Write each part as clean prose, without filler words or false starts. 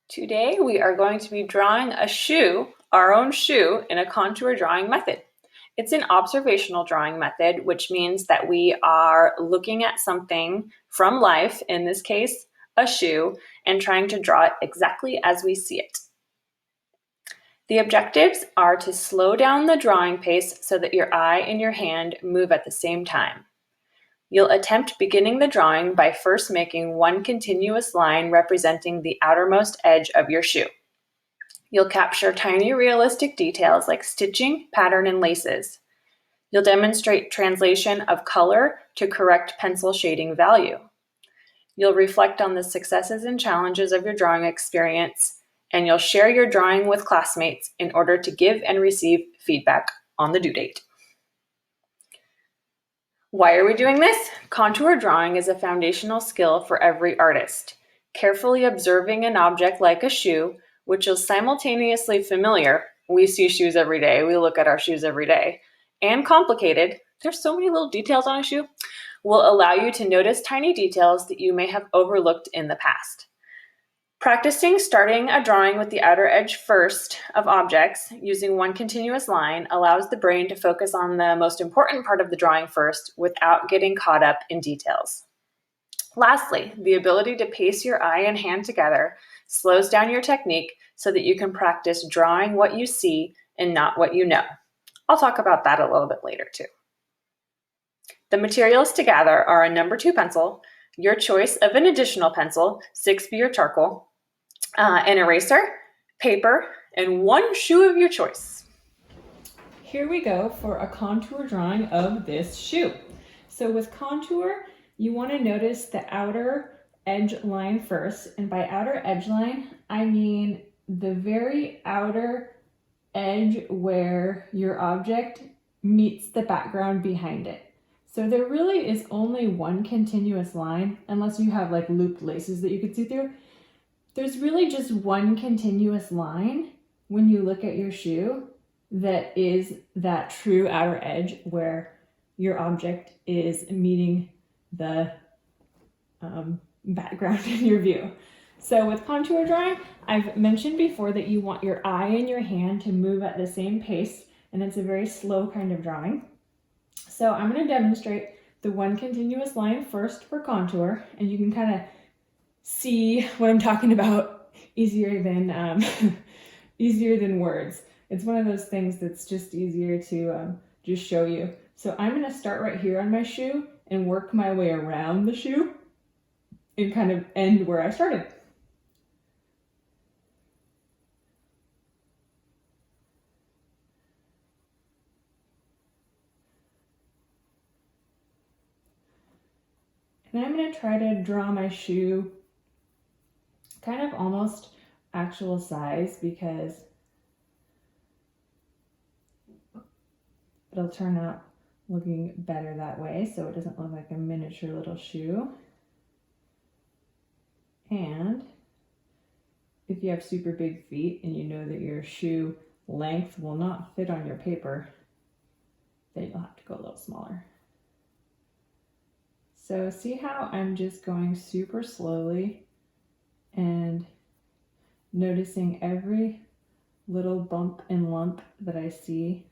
Today we are going to be drawing a shoe, our own shoe, in a contour drawing method. It's an observational drawing method, which means that we are looking at something from life, in this case, a shoe, and trying to draw it exactly as we see it. The objectives are to slow down the drawing pace so that your eye and your hand move at the same time. You'll attempt beginning the drawing by first making one continuous line representing the outermost edge of your shoe. You'll capture tiny realistic details like stitching, pattern, and laces. You'll demonstrate translation of color to correct pencil shading value. You'll reflect on the successes and challenges of your drawing experience, and you'll share your drawing with classmates in order to give and receive feedback on the due date. Why are we doing this? Contour drawing is a foundational skill for every artist. Carefully observing an object like a shoe, which is simultaneously familiar, we see shoes every day, we look at our shoes every day, and complicated, there's so many little details on a shoe, will allow you to notice tiny details that you may have overlooked in the past. Practicing starting a drawing with the outer edge first of objects using one continuous line allows the brain to focus on the most important part of the drawing first without getting caught up in details. Lastly, the ability to pace your eye and hand together slows down your technique so that you can practice drawing what you see and not what you know. I'll talk about that a little bit later too. The materials to gather are a number 2 pencil, your choice of an additional pencil, 6B or charcoal, an eraser, paper, and one shoe of your choice. Here we go for a contour drawing of this shoe. So with contour, you want to notice the outer edge line first, and by outer edge line, I mean the very outer edge where your object meets the background behind it. So there really is only one continuous line, unless you have like looped laces that you can see through. There's really just one continuous line when you look at your shoe that is that true outer edge where your object is meeting the background in your view. So with contour drawing, I've mentioned before that you want your eye and your hand to move at the same pace, and it's a very slow kind of drawing. So I'm going to demonstrate the one continuous line first for contour, and you can kind of see what I'm talking about easier than easier than words. It's one of those things that's just easier to just show you. So I'm going to start right here on my shoe and work my way around the shoe and kind of end where I started. And I'm going to try to draw my shoe kind of almost actual size because it'll turn out looking better that way so it doesn't look like a miniature little shoe. And if you have super big feet and you know that your shoe length will not fit on your paper, then you'll have to go a little smaller. So see how I'm just going super slowly and noticing every little bump and lump that I see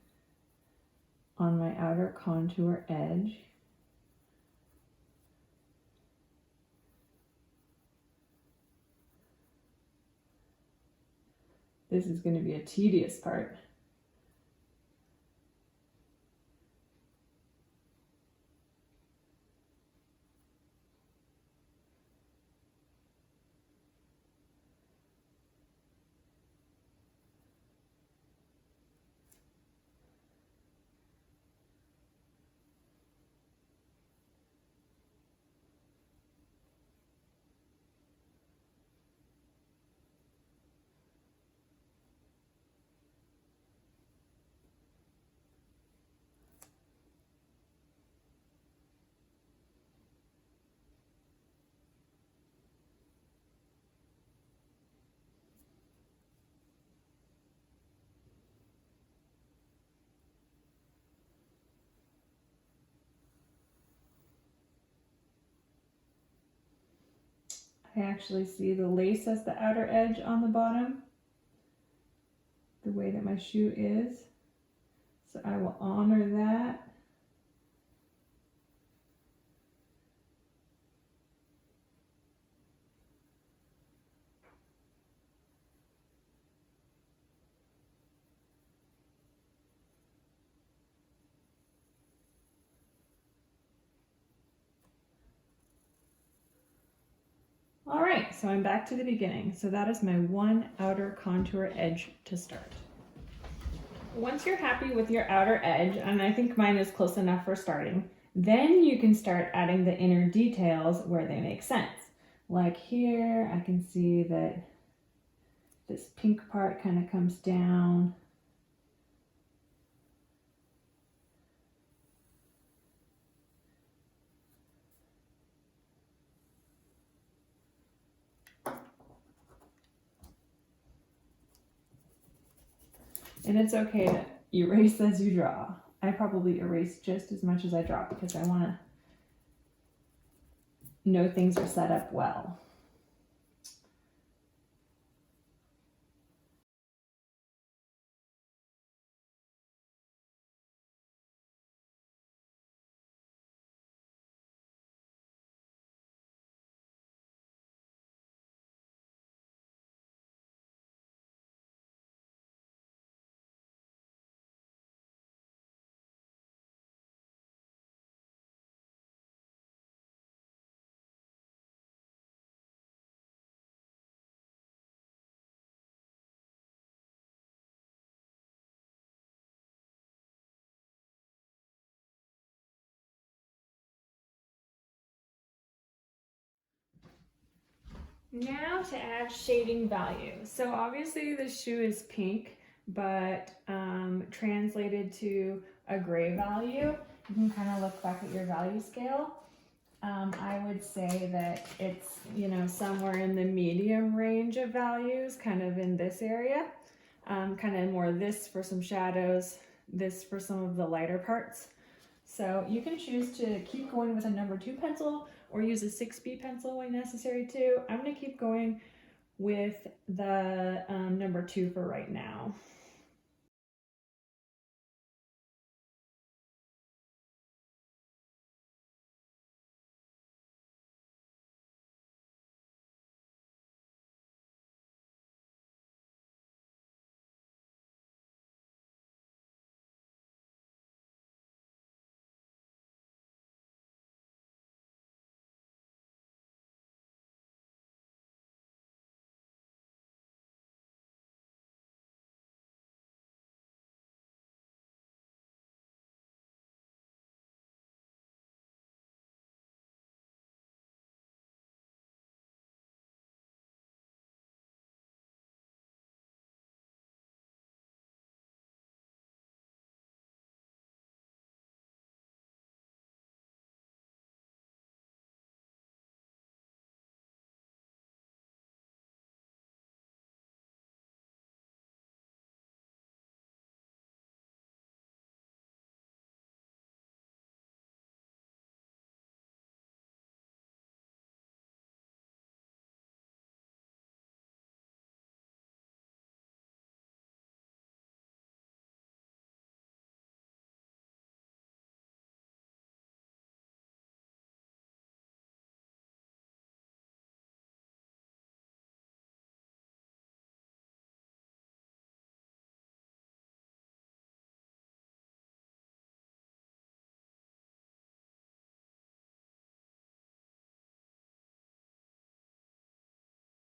on my outer contour edge. This is going to be a tedious part. I actually see the lace as the outer edge on the bottom, the way that my shoe is. So I will honor that. All right, so I'm back to the beginning. So that is my one outer contour edge to start. Once you're happy with your outer edge, and I think mine is close enough for starting, then you can start adding the inner details where they make sense. Like here, I can see that this pink part kind of comes down. And it's okay to erase as you draw. I probably erase just as much as I draw because I want to know things are set up well. Now to add shading value. So obviously the shoe is pink, but translated to a gray value, you can kind of look back at your value scale. I would say that it's, somewhere in the medium range of values, kind of in this area. Kind of more this for some shadows, this for some of the lighter parts. So you can choose to keep going with a number 2 pencil or use a 6B pencil when necessary too. I'm going to keep going with the number 2 for right now.